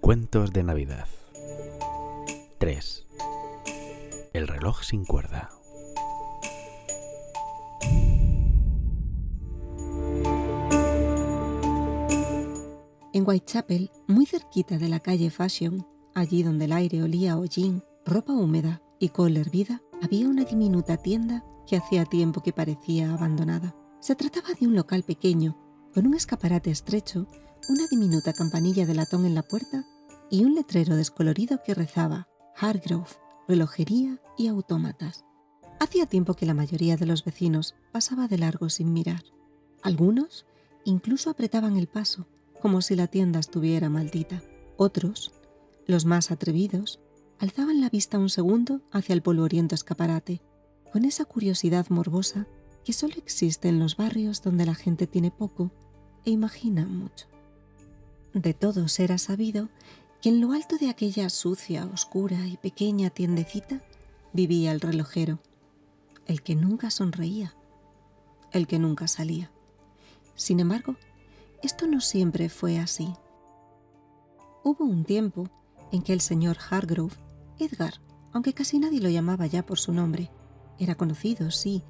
Cuentos de Navidad. 3. El reloj sin cuerda. En Whitechapel, muy cerquita de la calle Fashion, allí donde el aire olía a hollín, ropa húmeda y col hervida, había una diminuta tienda que hacía tiempo que parecía abandonada. Se trataba de un local pequeño, con un escaparate estrecho, una diminuta campanilla de latón en la puerta y un letrero descolorido que rezaba Hargrove, relojería y autómatas. Hacía tiempo que la mayoría de los vecinos pasaba de largo sin mirar. Algunos incluso apretaban el paso, como si la tienda estuviera maldita. Otros, los más atrevidos, alzaban la vista un segundo hacia el polvoriento escaparate, con esa curiosidad morbosa que solo existe en los barrios donde la gente tiene poco e imagina mucho. De todos era sabido que en lo alto de aquella sucia, oscura y pequeña tiendecita vivía el relojero, el que nunca sonreía, el que nunca salía. Sin embargo, esto no siempre fue así. Hubo un tiempo en que el señor Hargrove, Edgar, aunque casi nadie lo llamaba ya por su nombre, era conocido, sí,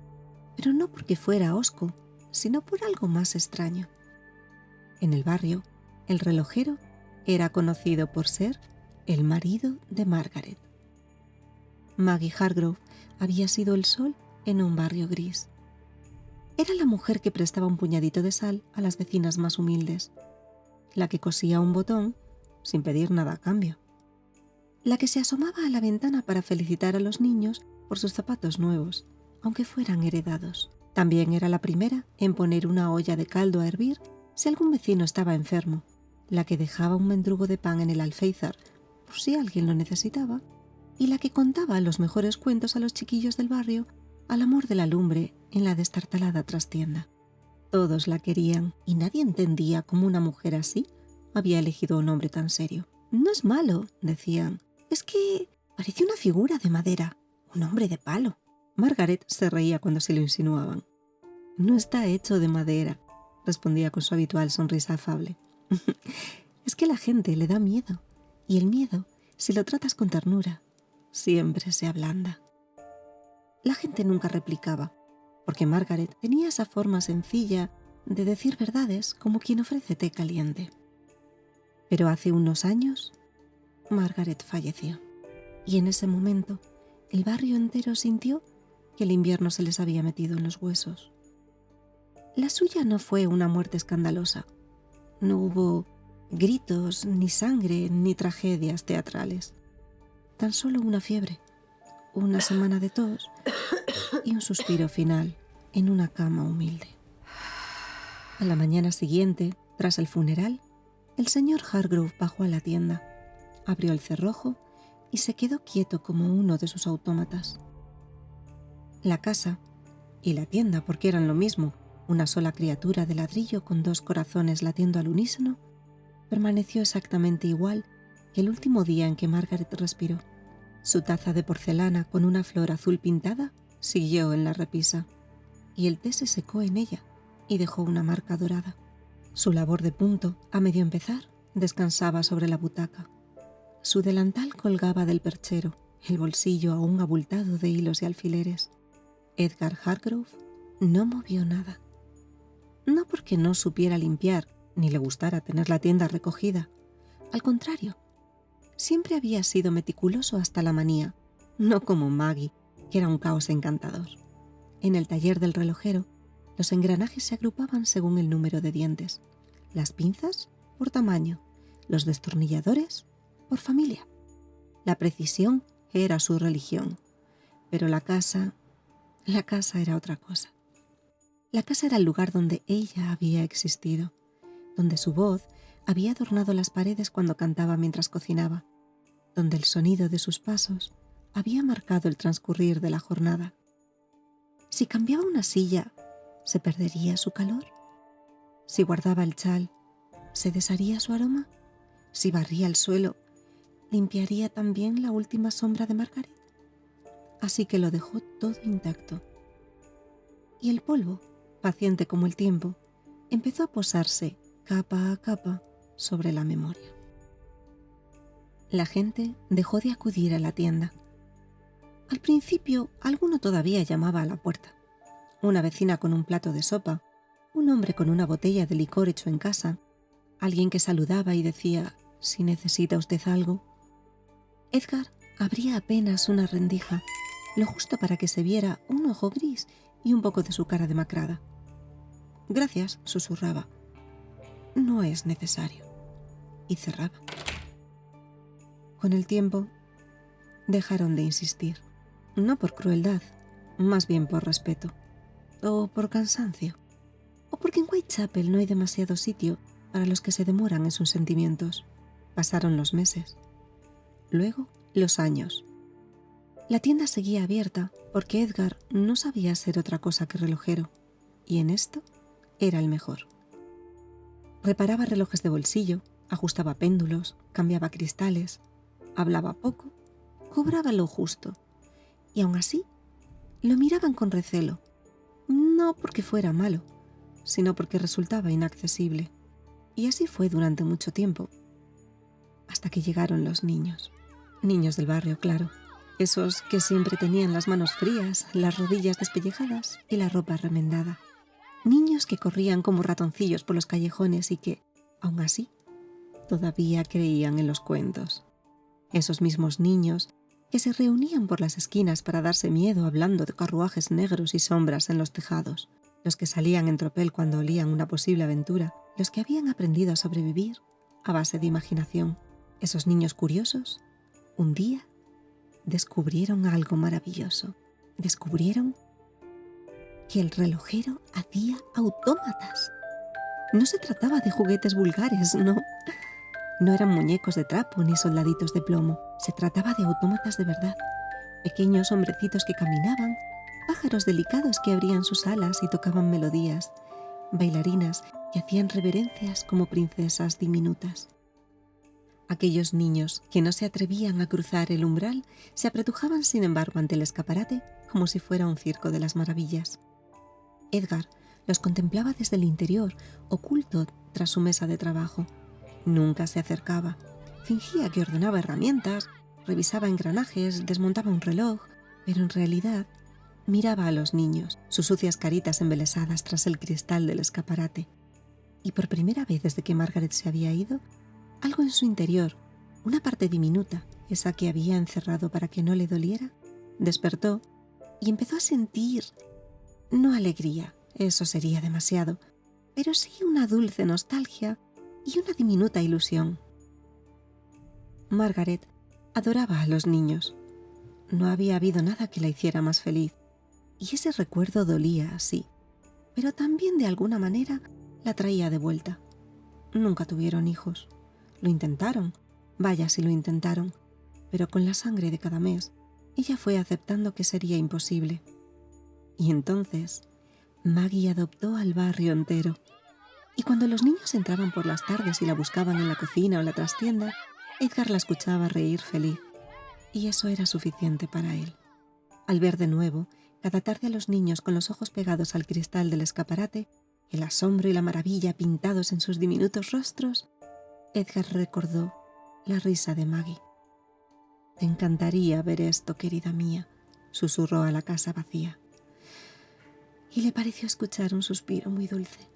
pero no porque fuera hosco, sino por algo más extraño. En el barrio, el relojero era conocido por ser el marido de Margaret. Maggie Hargrove había sido el sol en un barrio gris. Era la mujer que prestaba un puñadito de sal a las vecinas más humildes, la que cosía un botón sin pedir nada a cambio, la que se asomaba a la ventana para felicitar a los niños por sus zapatos nuevos, aunque fueran heredados. También era la primera en poner una olla de caldo a hervir si algún vecino estaba enfermo, la que dejaba un mendrugo de pan en el alféizar por si alguien lo necesitaba, y la que contaba los mejores cuentos a los chiquillos del barrio al amor de la lumbre en la destartalada trastienda. Todos la querían y nadie entendía cómo una mujer así había elegido un hombre tan serio. No es malo, decían, es que parece una figura de madera, un hombre de palo. Margaret se reía cuando se lo insinuaban. No está hecho de madera, respondía con su habitual sonrisa afable. Es que la gente le da miedo, y el miedo, si lo tratas con ternura, siempre se ablanda. La gente nunca replicaba, porque Margaret tenía esa forma sencilla de decir verdades como quien ofrece té caliente. Pero hace unos años, Margaret falleció, y en ese momento el barrio entero sintió que el invierno se les había metido en los huesos. La suya no fue una muerte escandalosa. No hubo gritos, ni sangre, ni tragedias teatrales. Tan solo una fiebre, una semana de tos y un suspiro final en una cama humilde. A la mañana siguiente, tras el funeral, el señor Hargrove bajó a la tienda, abrió el cerrojo y se quedó quieto como uno de sus autómatas. La casa y la tienda, porque eran lo mismo, una sola criatura de ladrillo con dos corazones latiendo al unísono, permaneció exactamente igual que el último día en que Margaret respiró. Su taza de porcelana con una flor azul pintada siguió en la repisa, y el té se secó en ella y dejó una marca dorada. Su labor de punto, a medio empezar, descansaba sobre la butaca. Su delantal colgaba del perchero, el bolsillo aún abultado de hilos y alfileres. Edgar Hargrove no movió nada. No porque no supiera limpiar, ni le gustara tener la tienda recogida. Al contrario, siempre había sido meticuloso hasta la manía, no como Maggie, que era un caos encantador. En el taller del relojero, los engranajes se agrupaban según el número de dientes, las pinzas por tamaño, los destornilladores por familia. La precisión era su religión, pero la casa era otra cosa. La casa era el lugar donde ella había existido, donde su voz había adornado las paredes cuando cantaba mientras cocinaba, donde el sonido de sus pasos había marcado el transcurrir de la jornada. Si cambiaba una silla, ¿se perdería su calor? Si guardaba el chal, ¿se desharía su aroma? Si barría el suelo, ¿limpiaría también la última sombra de Margaret? Así que lo dejó todo intacto. Y el polvo, paciente como el tiempo, empezó a posarse capa a capa sobre la memoria. La gente dejó de acudir a la tienda. Al principio, alguno todavía llamaba a la puerta. Una vecina con un plato de sopa, un hombre con una botella de licor hecho en casa, alguien que saludaba y decía: «Si necesita usted algo». Edgar abría apenas una rendija, lo justo para que se viera un ojo gris y un poco de su cara demacrada. «Gracias», susurraba. «No es necesario». Y cerraba. Con el tiempo, dejaron de insistir. No por crueldad, más bien por respeto. O por cansancio. O porque en Whitechapel no hay demasiado sitio para los que se demoran en sus sentimientos. Pasaron los meses. Luego, los años. La tienda seguía abierta porque Edgar no sabía ser otra cosa que relojero. Y en esto era el mejor. Reparaba relojes de bolsillo, ajustaba péndulos, cambiaba cristales, hablaba poco, cobraba lo justo. Y aún así, lo miraban con recelo. No porque fuera malo, sino porque resultaba inaccesible. Y así fue durante mucho tiempo. Hasta que llegaron los niños. Niños del barrio, claro. Esos que siempre tenían las manos frías, las rodillas despellejadas y la ropa remendada. Niños que corrían como ratoncillos por los callejones y que, aún así, todavía creían en los cuentos. Esos mismos niños que se reunían por las esquinas para darse miedo hablando de carruajes negros y sombras en los tejados, los que salían en tropel cuando olían una posible aventura, los que habían aprendido a sobrevivir a base de imaginación. Esos niños curiosos, un día, descubrieron algo maravilloso. Descubrieron que el relojero hacía autómatas. No se trataba de juguetes vulgares, no. No eran muñecos de trapo ni soldaditos de plomo. Se trataba de autómatas de verdad. Pequeños hombrecitos que caminaban, pájaros delicados que abrían sus alas y tocaban melodías, bailarinas que hacían reverencias como princesas diminutas. Aquellos niños que no se atrevían a cruzar el umbral se apretujaban sin embargo ante el escaparate como si fuera un circo de las maravillas. Edgar los contemplaba desde el interior, oculto tras su mesa de trabajo. Nunca se acercaba. Fingía que ordenaba herramientas, revisaba engranajes, desmontaba un reloj, pero en realidad miraba a los niños, sus sucias caritas embelesadas tras el cristal del escaparate. Y por primera vez desde que Margaret se había ido, algo en su interior, una parte diminuta, esa que había encerrado para que no le doliera, despertó y empezó a sentir, no alegría, eso sería demasiado, pero sí una dulce nostalgia y una diminuta ilusión. Margaret adoraba a los niños. No había habido nada que la hiciera más feliz, y ese recuerdo dolía, sí, pero también de alguna manera la traía de vuelta. Nunca tuvieron hijos. Lo intentaron, vaya si lo intentaron, pero con la sangre de cada mes, ella fue aceptando que sería imposible. Y entonces, Maggie adoptó al barrio entero. Y cuando los niños entraban por las tardes y la buscaban en la cocina o la trastienda, Edgar la escuchaba reír feliz. Y eso era suficiente para él. Al ver de nuevo, cada tarde a los niños con los ojos pegados al cristal del escaparate, el asombro y la maravilla pintados en sus diminutos rostros, Edgar recordó la risa de Maggie. «Te encantaría ver esto, querida mía», susurró a la casa vacía. Y le pareció escuchar un suspiro muy dulce.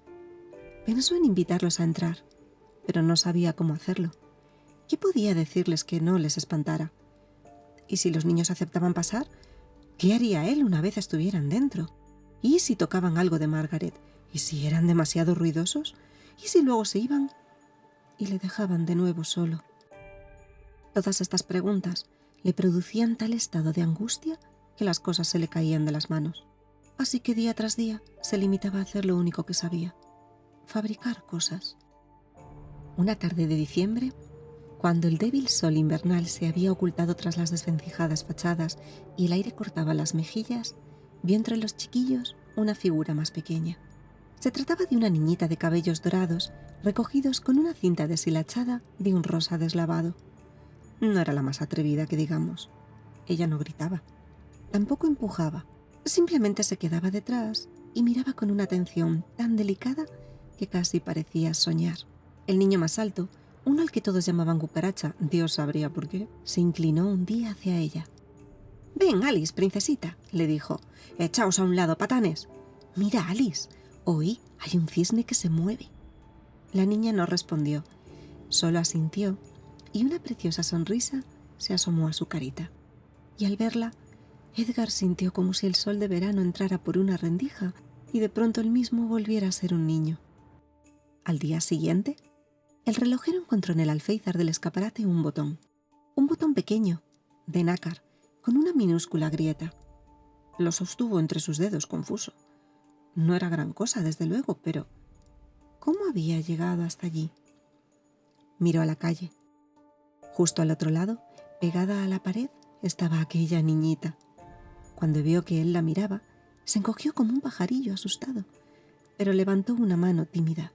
Pensó en invitarlos a entrar, pero no sabía cómo hacerlo. ¿Qué podía decirles que no les espantara? ¿Y si los niños aceptaban pasar? ¿Qué haría él una vez estuvieran dentro? ¿Y si tocaban algo de Margaret? ¿Y si eran demasiado ruidosos? ¿Y si luego se iban y le dejaban de nuevo solo? Todas estas preguntas le producían tal estado de angustia que las cosas se le caían de las manos. Así que día tras día se limitaba a hacer lo único que sabía: fabricar cosas. Una tarde de diciembre, cuando el débil sol invernal se había ocultado tras las desvencijadas fachadas y el aire cortaba las mejillas, vio entre los chiquillos una figura más pequeña. Se trataba de una niñita de cabellos dorados, recogidos con una cinta deshilachada de un rosa deslavado. No era la más atrevida que digamos. Ella no gritaba, tampoco empujaba, simplemente se quedaba detrás y miraba con una atención tan delicada que casi parecía soñar. El niño más alto, uno al que todos llamaban Cucaracha, Dios sabría por qué, se inclinó un día hacia ella. «Ven, Alice, princesita», le dijo. «Echaos a un lado, patanes». «Mira, Alice, hoy hay un cisne que se mueve». La niña no respondió, solo asintió y una preciosa sonrisa se asomó a su carita. Y al verla, Edgar sintió como si el sol de verano entrara por una rendija y de pronto él mismo volviera a ser un niño. Al día siguiente, el relojero encontró en el alféizar del escaparate un botón pequeño, de nácar, con una minúscula grieta. Lo sostuvo entre sus dedos, confuso. No era gran cosa, desde luego, pero ¿cómo había llegado hasta allí? Miró a la calle. Justo al otro lado, pegada a la pared, estaba aquella niñita. Cuando vio que él la miraba, se encogió como un pajarillo asustado, pero levantó una mano tímida.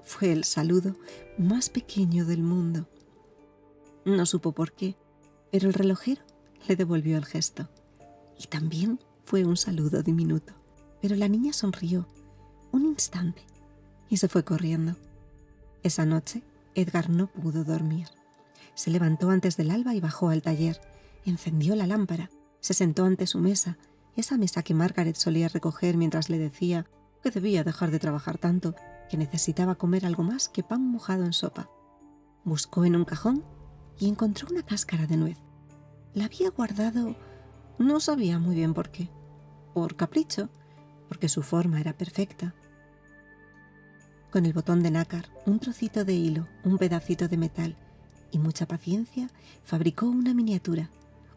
Fue el saludo más pequeño del mundo. No supo por qué, pero el relojero le devolvió el gesto. Y también fue un saludo diminuto. Pero la niña sonrió un instante y se fue corriendo. Esa noche, Edgar no pudo dormir. Se levantó antes del alba y bajó al taller. Encendió la lámpara, se sentó ante su mesa, esa mesa que Margaret solía recoger mientras le decía que debía dejar de trabajar tanto, que necesitaba comer algo más que pan mojado en sopa. Buscó en un cajón y encontró una cáscara de nuez. La había guardado, no sabía muy bien por qué. Por capricho, porque su forma era perfecta. Con el botón de nácar, un trocito de hilo, un pedacito de metal y mucha paciencia, fabricó una miniatura,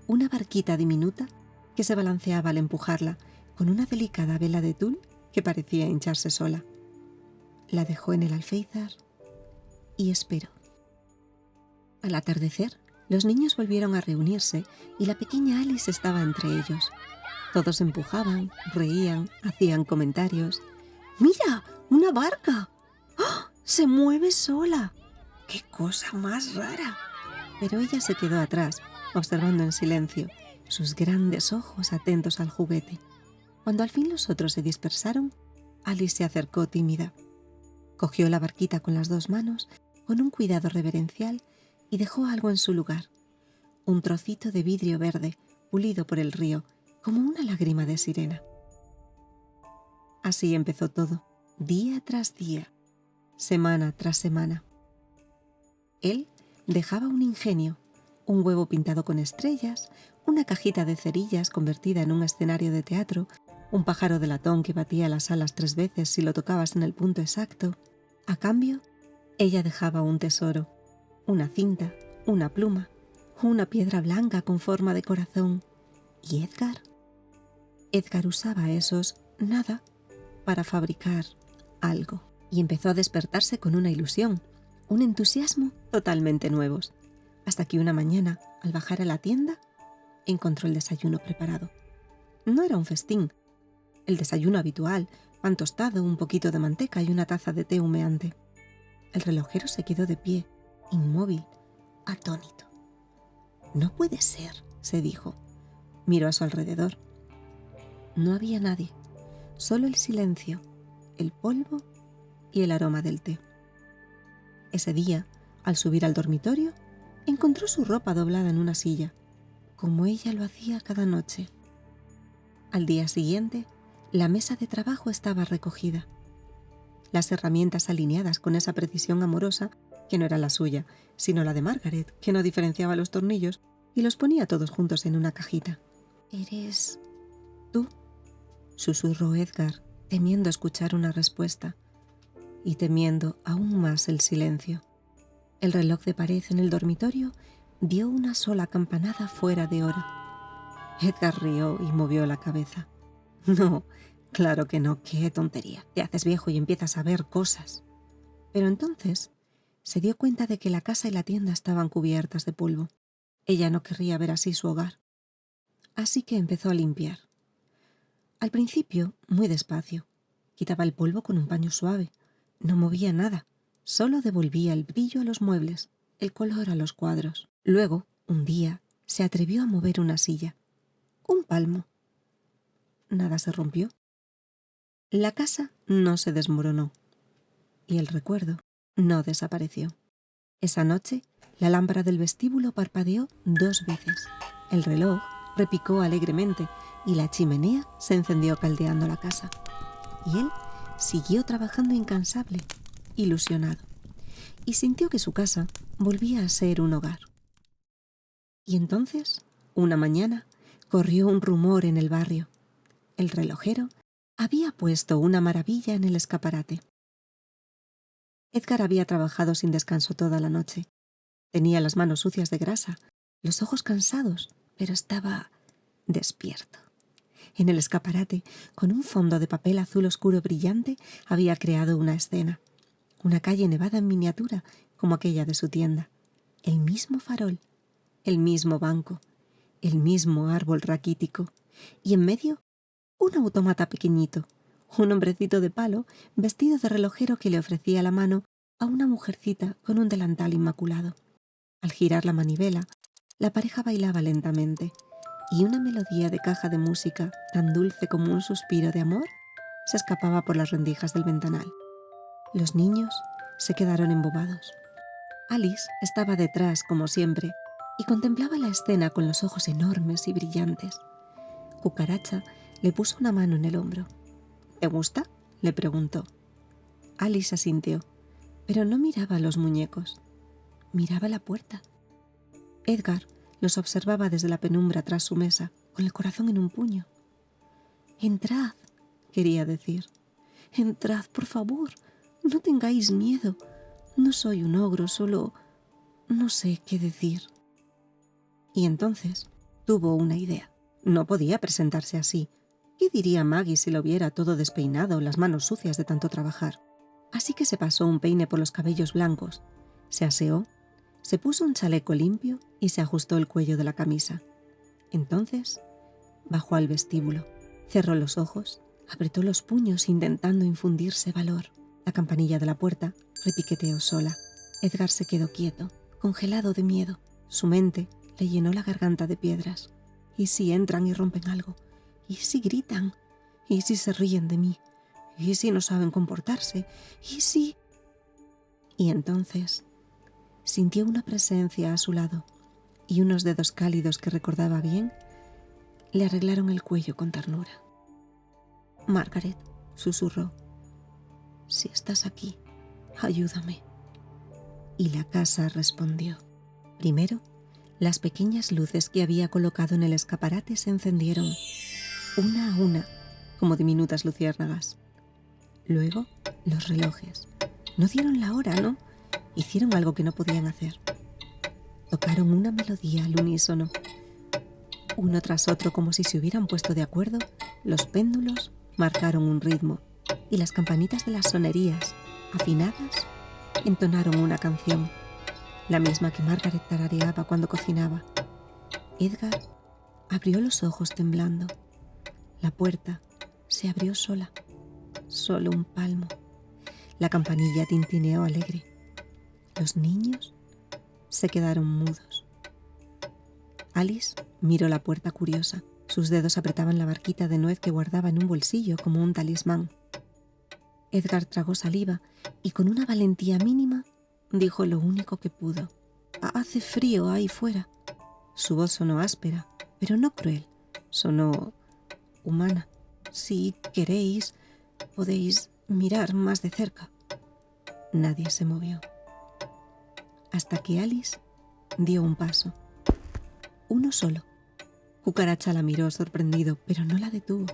una barquita diminuta que se balanceaba al empujarla con una delicada vela de tul que parecía hincharse sola. La dejó en el alféizar y esperó. Al atardecer, los niños volvieron a reunirse y la pequeña Alice estaba entre ellos. Todos empujaban, reían, hacían comentarios. «¡Mira! ¡Una barca! ¡Oh! ¡Se mueve sola! ¡Qué cosa más rara!». Pero ella se quedó atrás, observando en silencio, sus grandes ojos atentos al juguete. Cuando al fin los otros se dispersaron, Alice se acercó tímida. Cogió la barquita con las dos manos, con un cuidado reverencial, y dejó algo en su lugar. Un trocito de vidrio verde, pulido por el río, como una lágrima de sirena. Así empezó todo, día tras día, semana tras semana. Él dejaba un ingenio, un huevo pintado con estrellas, una cajita de cerillas convertida en un escenario de teatro, un pájaro de latón que batía las alas 3 veces si lo tocabas en el punto exacto. A cambio, ella dejaba un tesoro, una cinta, una pluma, una piedra blanca con forma de corazón. ¿Y Edgar? Edgar usaba esos nada para fabricar algo y empezó a despertarse con una ilusión, un entusiasmo totalmente nuevos, hasta que una mañana, al bajar a la tienda, encontró el desayuno preparado. No era un festín, el desayuno habitual, pan tostado, un poquito de manteca y una taza de té humeante. El relojero se quedó de pie, inmóvil, atónito. «No puede ser», se dijo. Miró a su alrededor. No había nadie, solo el silencio, el polvo y el aroma del té. Ese día, al subir al dormitorio, encontró su ropa doblada en una silla, como ella lo hacía cada noche. Al día siguiente, la mesa de trabajo estaba recogida. Las herramientas alineadas con esa precisión amorosa que no era la suya, sino la de Margaret, que no diferenciaba los tornillos y los ponía todos juntos en una cajita. «¿Eres tú?», susurró Edgar, temiendo escuchar una respuesta y temiendo aún más el silencio. El reloj de pared en el dormitorio dio una sola campanada fuera de hora. Edgar rió y movió la cabeza. «No, claro que no, qué tontería. Te haces viejo y empiezas a ver cosas». Pero entonces se dio cuenta de que la casa y la tienda estaban cubiertas de polvo. Ella no querría ver así su hogar. Así que empezó a limpiar. Al principio, muy despacio. Quitaba el polvo con un paño suave. No movía nada, solo devolvía el brillo a los muebles, el color a los cuadros. Luego, un día, se atrevió a mover una silla. Un palmo. Nada se rompió. La casa no se desmoronó. Y el recuerdo no desapareció. Esa noche, la lámpara del vestíbulo parpadeó 2 veces. El reloj repicó alegremente y la chimenea se encendió caldeando la casa. Y él siguió trabajando incansable, ilusionado, y sintió que su casa volvía a ser un hogar. Y entonces, una mañana, corrió un rumor en el barrio. El relojero había puesto una maravilla en el escaparate. Edgar había trabajado sin descanso toda la noche. Tenía las manos sucias de grasa, los ojos cansados, pero estaba despierto. En el escaparate, con un fondo de papel azul oscuro brillante, había creado una escena. Una calle nevada en miniatura, como aquella de su tienda. El mismo farol, el mismo banco, el mismo árbol raquítico. Y en medio, un autómata pequeñito, un hombrecito de palo, vestido de relojero que le ofrecía la mano a una mujercita con un delantal inmaculado. Al girar la manivela, la pareja bailaba lentamente, y una melodía de caja de música, tan dulce como un suspiro de amor, se escapaba por las rendijas del ventanal. Los niños se quedaron embobados. Alice estaba detrás, como siempre, y contemplaba la escena con los ojos enormes y brillantes. Cucaracha le puso una mano en el hombro. ¿Te gusta?, le preguntó. Alice asintió, pero no miraba a los muñecos. Miraba la puerta. Edgar los observaba desde la penumbra tras su mesa, con el corazón en un puño. «Entrad», quería decir. «Entrad, por favor. No tengáis miedo. No soy un ogro, solo no sé qué decir». Y entonces tuvo una idea. No podía presentarse así. ¿Qué diría Maggie si lo viera todo despeinado, las manos sucias de tanto trabajar? Así que se pasó un peine por los cabellos blancos, se aseó, se puso un chaleco limpio y se ajustó el cuello de la camisa. Entonces bajó al vestíbulo, cerró los ojos, apretó los puños intentando infundirse valor. La campanilla de la puerta repiqueteó sola. Edgar se quedó quieto, congelado de miedo. Su mente le llenó la garganta de piedras. ¿Y si entran y rompen algo? ¿Y si gritan? ¿Y si se ríen de mí? ¿Y si no saben comportarse? ¿Y si...? Y entonces sintió una presencia a su lado y unos dedos cálidos que recordaba bien le arreglaron el cuello con ternura. «Margaret», susurró, «si estás aquí, ayúdame». Y la casa respondió. Primero, las pequeñas luces que había colocado en el escaparate se encendieron, una a una, como diminutas luciérnagas. Luego, los relojes. No dieron la hora, ¿no? Hicieron algo que no podían hacer. Tocaron una melodía al unísono. Uno tras otro, como si se hubieran puesto de acuerdo, los péndulos marcaron un ritmo y las campanitas de las sonerías, afinadas, entonaron una canción, la misma que Margaret tarareaba cuando cocinaba. Edgar abrió los ojos temblando. La puerta se abrió sola, solo un palmo. La campanilla tintineó alegre. Los niños se quedaron mudos. Alice miró la puerta curiosa. Sus dedos apretaban la barquita de nuez que guardaba en un bolsillo como un talismán. Edgar tragó saliva y con una valentía mínima dijo lo único que pudo. «Hace frío ahí fuera». Su voz sonó áspera, pero no cruel. Sonó humana. «Si queréis, podéis mirar más de cerca». Nadie se movió. Hasta que Alice dio un paso. Uno solo. Cucaracha la miró sorprendido, pero no la detuvo.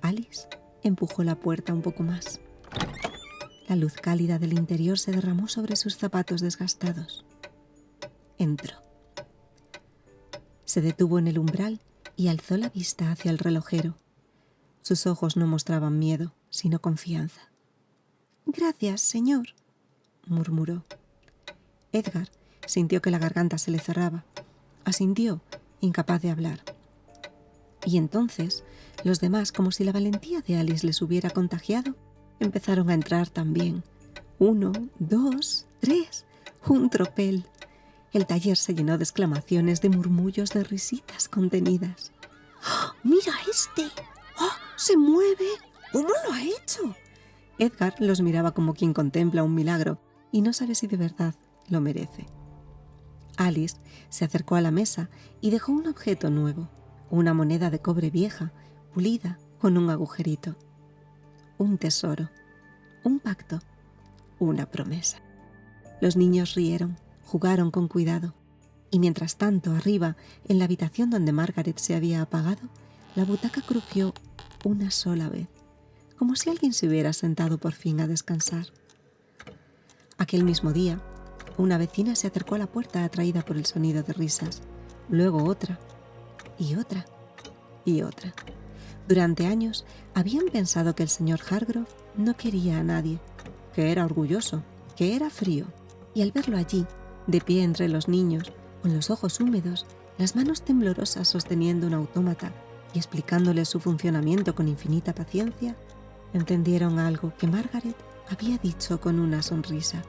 Alice empujó la puerta un poco más. La luz cálida del interior se derramó sobre sus zapatos desgastados. Entró. Se detuvo en el umbral y alzó la vista hacia el relojero. Sus ojos no mostraban miedo, sino confianza. «Gracias, señor», murmuró. Edgar sintió que la garganta se le cerraba. Asintió, incapaz de hablar. Y entonces, los demás, como si la valentía de Alice les hubiera contagiado, empezaron a entrar también. 1, 2, 3, un tropel. El taller se llenó de exclamaciones, de murmullos, de risitas contenidas. «¡Oh, mira este! ¡Oh, se mueve! ¿Cómo lo ha hecho?». Edgar los miraba como quien contempla un milagro y no sabe si de verdad lo merece. Alice se acercó a la mesa y dejó un objeto nuevo, una moneda de cobre vieja, pulida con un agujerito. Un tesoro, un pacto, una promesa. Los niños rieron, jugaron con cuidado, y mientras tanto arriba, en la habitación donde Margaret se había apagado, la butaca crujió una sola vez, como si alguien se hubiera sentado por fin a descansar. Aquel mismo día, una vecina se acercó a la puerta atraída por el sonido de risas, luego otra, y otra, y otra. Durante años habían pensado que el señor Hargrove no quería a nadie, que era orgulloso, que era frío, y al verlo allí, de pie entre los niños, con los ojos húmedos, las manos temblorosas sosteniendo un autómata y explicándoles su funcionamiento con infinita paciencia, entendieron algo que Margaret había dicho con una sonrisa,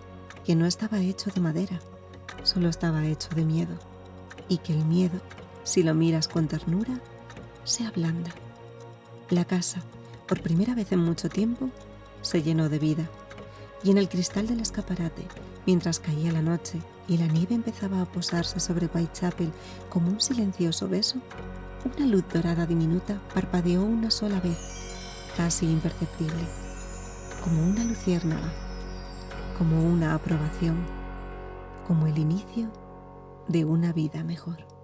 que no estaba hecho de madera, solo estaba hecho de miedo, y que el miedo, si lo miras con ternura, se ablanda. La casa, por primera vez en mucho tiempo, se llenó de vida, y en el cristal del escaparate, mientras caía la noche y la nieve empezaba a posarse sobre Whitechapel como un silencioso beso, una luz dorada diminuta parpadeó una sola vez, casi imperceptible, como una luciérnaga, como una aprobación, como el inicio de una vida mejor.